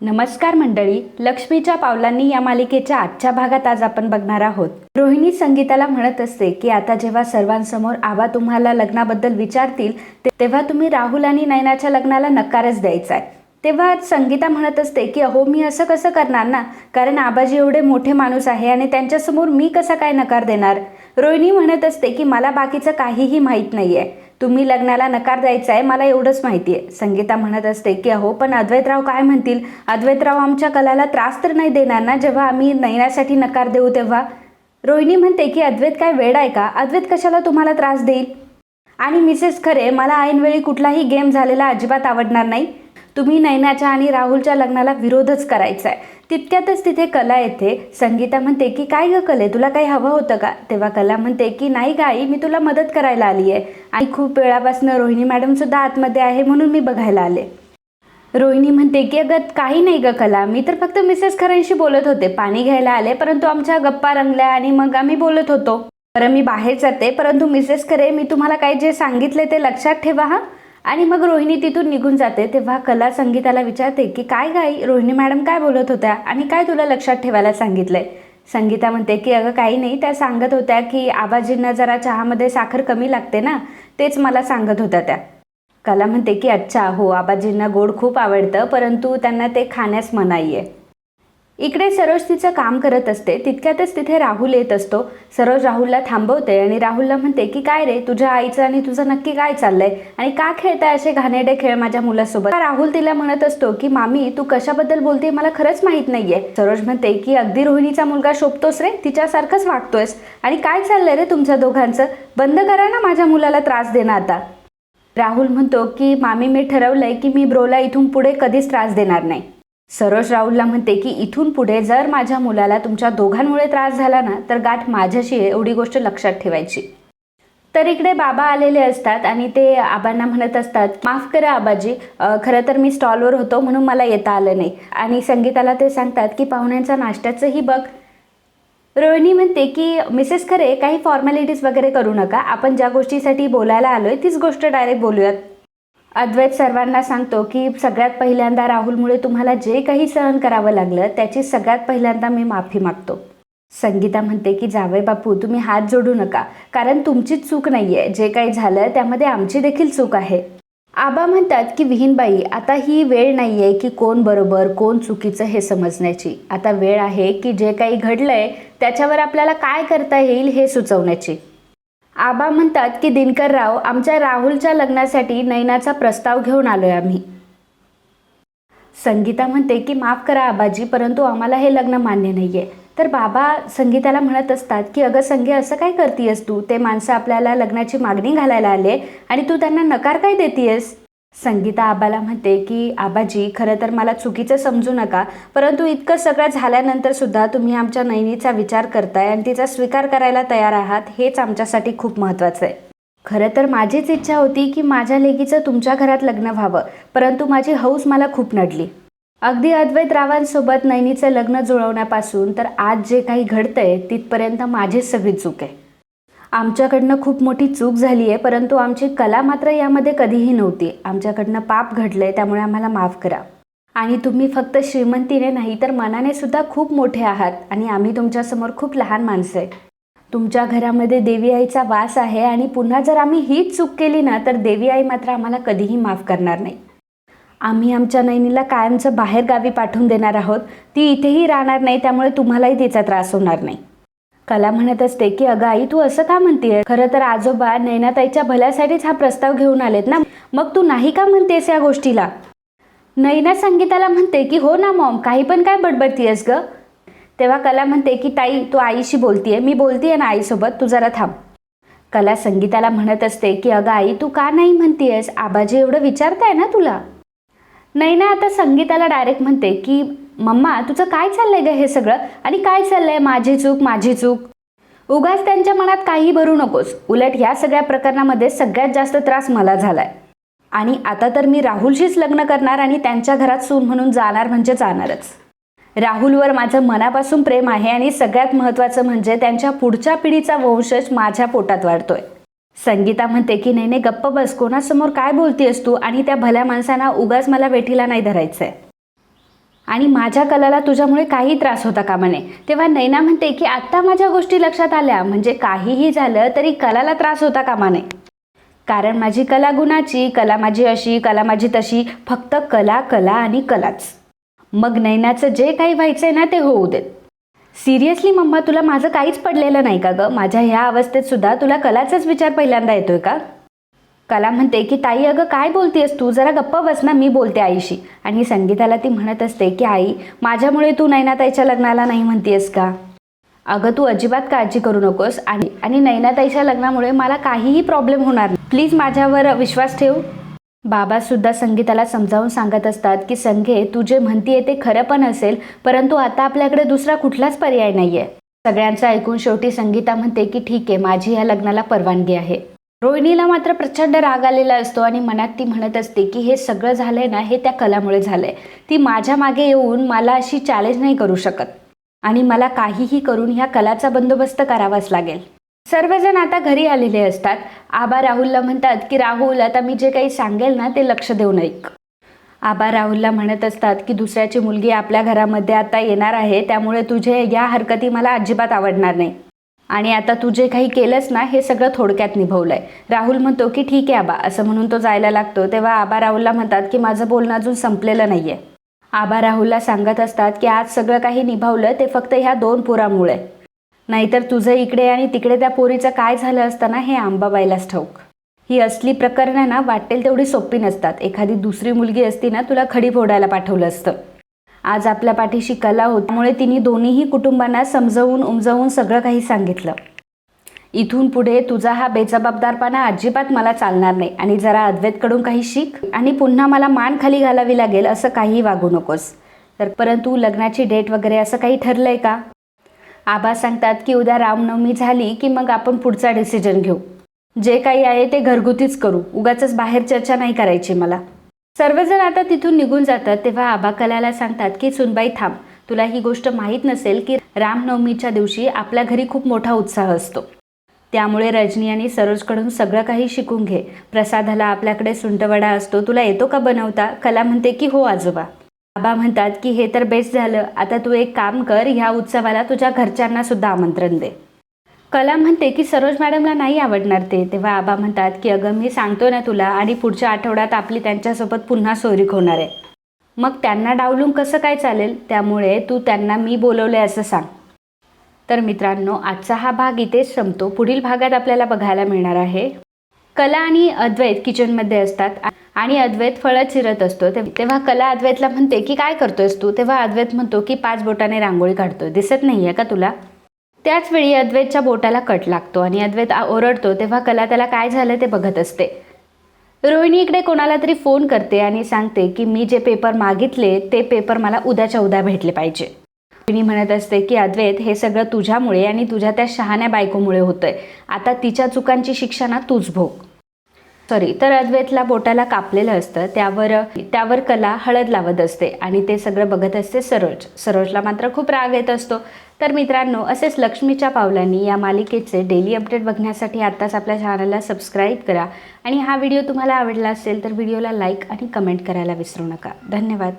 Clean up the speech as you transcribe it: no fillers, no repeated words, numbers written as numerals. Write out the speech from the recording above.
नमस्कार मंडळी, लक्ष्मीच्या पावलांनी या मालिकेच्या आजच्या भागात आज आपण बघणार आहोत. रोहिणी संगीताला म्हणत असते की आता जेव्हा सर्वांसमोर आबा तुम्हाला लग्नाबद्दल विचारतील तेव्हा तुम्ही राहुल आणि नयनाच्या लग्नाला नकारच द्यायचा आहे. तेव्हा संगीता म्हणत असते की अहो मी असं कसं करणार ना, कारण आबाजी एवढे मोठे माणूस आहे आणि त्यांच्यासमोर मी कसा काय नकार देणार. रोहिणी म्हणत असते की मला बाकीचं काहीही माहीत नाहीये, तुम्ही लग्नाला नकार द्यायचा आहे मला एवढंच माहिती आहे. संगीता म्हणत असते की अहो पण अद्वैतराव काय म्हणतील, अद्वैतराव आमच्या कलाला त्रास तर नाही देणार ना जेव्हा आम्ही नयनासाठी नकार देऊ तेव्हा. रोहिणी म्हणते की अद्वैत काय वेड आहे का, अद्वैत कशाला तुम्हाला त्रास देईल. आणि मिसेस खरे, मला ऐनवेळी कुठलाही गेम झालेला अजिबात आवडणार नाही. तुम्ही नयनाच्या आणि राहुलच्या लग्नाला विरोधच करायचा आहे. तितक्यातच तिथे कला येते. संगीता म्हणते की काय ग कले, तुला काही हवं होतं का. तेव्हा कला म्हणते की नाही गाई, मी तुला मदत करायला आली आहे आणि खूप वेळापासून रोहिणी मॅडम सुद्धा आतमध्ये आहे म्हणून मी बघायला आले. रोहिणी म्हणते की अगं काही नाही ग कला, मी तर फक्त मिसेस खरेंशी बोलत होते, पाणी घ्यायला आले परंतु आमच्या गप्पा रंगल्या आणि मग आम्ही बोलत होतो. बरं मी बाहेर जाते, परंतु मिसेस खरे मी तुम्हाला काही जे सांगितले ते लक्षात ठेवा हा. आणि मग रोहिणी तिथून निघून जाते. तेव्हा कला संगीताला विचारते की काय गाई, रोहिणी मॅडम काय बोलत होत्या आणि काय तुला लक्षात ठेवायला सांगितलंय. संगीता म्हणते की अगं काही नाही, त्या सांगत होत्या की आबाजींना जरा चहामध्ये साखर कमी लागते ना, तेच मला सांगत होत्या त्या. कला म्हणते की अच्छा हो, आबाजींना गोड खूप आवडतं परंतु त्यांना ते खाण्यास मनाई आहे. इकडे सरोज तिचं काम करत असते. तितक्यातच तिथे राहुल येत असतो. सरोज राहुलला थांबवते आणि राहुलला म्हणते की काय रे, तुझ्या आईचं आणि तुझं नक्की काय चाललंय आणि का खेळताय असे घाणेरडे खेळ माझ्या मुलासोबत. राहुल तिला म्हणत असतो की मामी तू कशाबद्दल बोलते मला खरंच माहित नाहीये. सरोज म्हणते की अगदी रोहिणीचा मुलगा शोभतोस रे, तिच्यासारखंच वागतोयस आणि काय चाललंय रे तुमच्या दोघांचं, बंद करा ना माझ्या मुलाला त्रास देणं आता. राहुल म्हणतो की मामी मी ठरवलंय की मी ब्रोला इथून पुढे कधीच त्रास देणार नाही. सरोज राहुलला म्हणते की इथून पुढे जर माझ्या मुलाला तुमच्या दोघांमुळे त्रास झाला ना तर गाठ माझ्याशी आहे, एवढी गोष्ट लक्षात ठेवायची. तर इकडे बाबा आलेले असतात आणि ते आबांना म्हणत असतात माफ करा आबाजी, खरं तर मी स्टॉलवर होतो म्हणून मला येता आलं नाही. आणि संगीताला ते सांगतात की पाहुण्यांचा नाश्त्याचंही बघ. रोहिणी म्हणते की मिसेस खरे काही फॉर्मॅलिटीज वगैरे करू नका, आपण ज्या गोष्टीसाठी बोलायला आलोय तीच गोष्ट डायरेक्ट बोलूयात. अद्वैत सर्वांना सांगतो की सगळ्यात पहिल्यांदा राहुलमुळे तुम्हाला जे काही सहन करावं लागलं त्याची सगळ्यात पहिल्यांदा मी माफी मागतो. संगीता म्हणते की जावई बापू तुम्ही हात जोडू नका, कारण तुमचीच चूक नाहीये, जे काही झालं त्यामध्ये आमची देखील चूक आहे. आबा म्हणतात की विहीनबाई आता ही वेळ नाहीये की कोण बरोबर कोण चुकीचं हे समजण्याची, आता वेळ आहे की जे काही घडलंय त्याच्यावर आपल्याला काय करता येईल हे सुचवण्याची. आबा म्हणतात की दिनकरराव आमच्या राहुलच्या लग्नासाठी नयनाचा प्रस्ताव घेऊन आलोय आम्ही. संगीता म्हणते की माफ करा आबाजी, परंतु आम्हाला हे लग्न मान्य नाहीये. तर बाबा संगीताला म्हणत असतात की अगं संगे असं काय करतीयस तू, ते माणसं आपल्याला लग्नाची मागणी घालायला आले आणि तू त्यांना नकार काय देतीयस. संगीता आबाला म्हणते की आबाजी खरं तर मला चुकीचं समजू नका, परंतु इतकं सगळं झाल्यानंतर सुद्धा तुम्ही आमच्या नयनीचा विचार करताय आणि तिचा स्वीकार करायला तयार आहात, हेच आमच्यासाठी खूप महत्त्वाचं आहे. खरं तर माझीच इच्छा होती की माझ्या लेकीचं तुमच्या घरात लग्न व्हावं, परंतु माझी हौस मला खूप नडली. अगदी अद्वैतरावांसोबत नयनीचं लग्न जुळवण्यापासून तर आज जे काही घडतंय तिथपर्यंत माझीच सगळी चूक आहे. आमच्याकडनं खूप मोठी चूक झाली आहे, परंतु आमची कला मात्र यामध्ये कधीही नव्हती. आमच्याकडनं पाप घडलंय, त्यामुळे आम्हाला माफ करा. आणि तुम्ही फक्त श्रीमंतीने नाही तर मनाने सुद्धा खूप मोठे आहात आणि आम्ही तुमच्यासमोर खूप लहान माणसं आहे. तुमच्या घरामध्ये देवी आईचा वास आहे आणि पुन्हा जर आम्ही हीच चूक केली ना तर देवी आई मात्र आम्हाला कधीही माफ करणार नाही. आम्ही आमच्या नयनीला कायमचं बाहेर गावी पाठवून देणार आहोत, ती इथेही राहणार नाही, त्यामुळे तुम्हालाही तिचा त्रास होणार नाही. कला म्हणत असते की अगं आई तू असं का म्हणतेय, खरं तर आजोबा नयनाताईच्या भल्यासाठीच हा प्रस्ताव घेऊन आलेत ना, मग तू नाही का म्हणतेस या गोष्टीला. नयना संगीताला म्हणते की हो ना मॉम, काही पण काय बडबडतीयस ग. तेव्हा कला म्हणते की ताई तू आईशी बोलतीये, मी बोलतीये ना आईसोबत, तू जरा थांब. कला संगीताला म्हणत असते की अगं आई तू का नाही म्हणतीयस, आबाजी एवढं विचारताय ना तुला. नयना आता संगीताला डायरेक्ट म्हणते की मम्मा तुझं काय चाललंय ग हे सगळं, आणि काय चाललंय माझी चूक माझी चूक. उगाच त्यांच्या मनात काही भरू नकोस, उलट ह्या सगळ्या प्रकरणामध्ये सगळ्यात जास्त त्रास मला झालाय. आणि आता तर मी राहुलशीच लग्न करणार आणि त्यांच्या घरात सून म्हणून जाणार म्हणजे जाणारच. राहुलवर माझं मनापासून प्रेम आहे आणि सगळ्यात महत्त्वाचं म्हणजे त्यांच्या पुढच्या पिढीचा वंशज माझ्या पोटात वाढतोय. संगीता म्हणते की नाही नाही गप्प बस, कोणासमोर काय बोलतेस तू, आणि त्या भल्या माणसांना उगाच मला वेठीला नाही धरायचंय. आणि माझ्या कलाला तुझ्यामुळे काही त्रास होता कामा नये. तेव्हा नैना म्हणते की आत्ता माझ्या गोष्टी लक्षात आल्या, म्हणजे काहीही झालं तरी कलाला त्रास होता कामा नये. कारण माझी कला गुणाची, कला माझी अशी, कला माझी तशी, फक्त कला कला आणि कलाच. मग नैनाचं जे काही व्हायचंय ना ते होऊ देत. सिरियसली मम्मा, तुला माझं काहीच पडलेलं नाही का गं? माझ्या ह्या अवस्थेत सुद्धा तुला कलाचाच विचार पहिल्यांदा येतोय का? कला म्हणते की ताई अगं काय बोलतेस तू, जरा गप्प बस ना, मी बोलते आईशी. आणि संगीताला ती म्हणत असते की आई, माझ्यामुळे तू नैनाताईच्या लग्नाला नाही म्हणतेस का? अगं तू अजिबात काळजी करू नकोस, आणि नैनाताईच्या लग्नामुळे मला काहीही प्रॉब्लेम होणार नाही. प्लीज माझ्यावर विश्वास ठेव. बाबासुद्धा संगीताला समजावून सांगत असतात की संगे, तू जे म्हणतीये ते खरं पण असेल, परंतु आता आपल्याकडे दुसरा कुठलाच पर्याय नाहीये. सगळ्यांचं ऐकून शेवटी संगीता म्हणते की ठीक आहे, माझी ह्या लग्नाला परवानगी आहे. रोहिणीला मात्र प्रचंड राग आलेला असतो आणि मनात ती म्हणत असते की हे सगळं झालंय ना, हे त्या कलामुळे झालंय. ती माझ्या मागे येऊन मला अशी चॅलेंज नाही करू शकत आणि मला काहीही करून ह्या कलाचा बंदोबस्त करावाच लागेल. सर्वजण आता घरी आलेले असतात. आबा राहुलला म्हणतात की राहुल, आता मी जे काही सांगेल ना ते लक्ष देऊन ऐक. आबा राहुलला म्हणत असतात की दुसऱ्याची मुलगी आपल्या घरामध्ये आता येणार आहे, त्यामुळे तुझे या हरकती मला अजिबात आवडणार नाही. आणि आता तू जे काही केलंस ना हे सगळं थोडक्यात निभवलंय. राहुल म्हणतो की ठीक आहे आबा, असं म्हणून तो जायला लागतो. तेव्हा आबा राहुलला म्हणतात की माझं बोलणं अजून संपलेलं नाहीये. आबा राहुलला सांगत असतात की आज सगळं काही निभावलं ते फक्त ह्या 2 पोरांमुळे, नाहीतर तुझं इकडे आणि तिकडे त्या पोरीचं काय झालं असतं ना हे अंबाबाईलाच ठाऊक. ही असली प्रकरणं ना वाटेल तेवढी सोपी नसतात. एखादी दुसरी मुलगी असती ना तुला खडी फोडायला पाठवलं असतं. आज आपल्या पाठीशी कला होती, त्यामुळे तिने दोन्हीही कुटुंबांना समजावून उमजवून सगळं काही सांगितलं. इथून पुढे तुझा हा बेजबाबदारपणा अजिबात मला चालणार नाही आणि जरा अद्वैतकडून काही शिक आणि पुन्हा मला मान खाली घालावी लागेल असं काही वागू नकोस. तर परंतु लग्नाची डेट वगैरे असं काही ठरलंय का? आबा सांगतात की उद्या रामनवमी झाली की मग आपण पुढचा डिसिजन घेऊ. जे काही आहे ते घरगुतीच करू, उगाचच बाहेर चर्चा नाही करायची मला. सर्वजण आता तिथून निघून जातात. तेव्हा आबा कलाला सांगतात की सुनबाई थांब, तुला ही गोष्ट माहीत नसेल की रामनवमीच्या दिवशी आपल्या घरी खूप मोठा उत्साह असतो. त्यामुळे रजनी आणि सरोजकडून सगळं काही शिकून घे. प्रसादाला आपल्याकडे सुंटवडा असतो, तुला येतो का बनवता? कला म्हणते की हो आजोबा. आबा म्हणतात की हे तर बेस्ट झालं, आता तू एक काम कर, ह्या उत्सवाला तुझ्या घरच्यांना सुद्धा आमंत्रण दे. कला म्हणते की सरोज मॅडमला नाही आवडणार ते. तेव्हा आबा म्हणतात की अगं मी सांगतो ना तुला, आणि पुढच्या आठवड्यात आपली त्यांच्यासोबत पुन्हा सोयरीक होणार आहे. मग त्यांना डावलून कसं काय चालेल, त्यामुळे तू त्यांना मी बोलवले असं सांग. तर मित्रांनो, आजचा हा भाग इथेच संपतो. पुढील भागात आपल्याला बघायला मिळणार आहे कला आणि अद्वैत किचनमध्ये असतात आणि अद्वैत फळं चिरत असतो. तेव्हा कला अद्वैतला म्हणते की काय करतोयस तू? तेव्हा अद्वैत म्हणतो की 5 बोटाने रांगोळी काढतोय, दिसत नाहीये का तुला? त्याच वेळी अद्वैतच्या बोटाला कट लागतो आणि अद्वैत ओरडतो. तेव्हा कला त्याला काय झालं ते बघत असते. रोहिणी इकडे कोणाला तरी फोन करते आणि सांगते की मी जे पेपर मागितले ते पेपर मला उद्याच्या उद्या भेटले पाहिजे. रोहिणी म्हणत असते की अद्वैत, हे सगळं तुझ्यामुळे आणि तुझ्या त्या शहाण्या बायकोमुळे होतंय. आता तिच्या चुकांची शिक्षा ना तूच भोग. तर अद्वैतला बोटाला कापलेलं असतं, त्यावर कला हळद लावत असते आणि ते सगळं बघत असते सरोजला मात्र खूप राग येत असतो. तर मित्रांनो, असेच लक्ष्मीच्या पावलांनी या मालिकेचे डेली अपडेट बघण्यासाठी आत्ताच आपल्या चॅनलला सबस्क्राईब करा आणि हा व्हिडिओ तुम्हाला आवडला असेल तर व्हिडिओला लाईक आणि कमेंट करायला विसरू नका. धन्यवाद.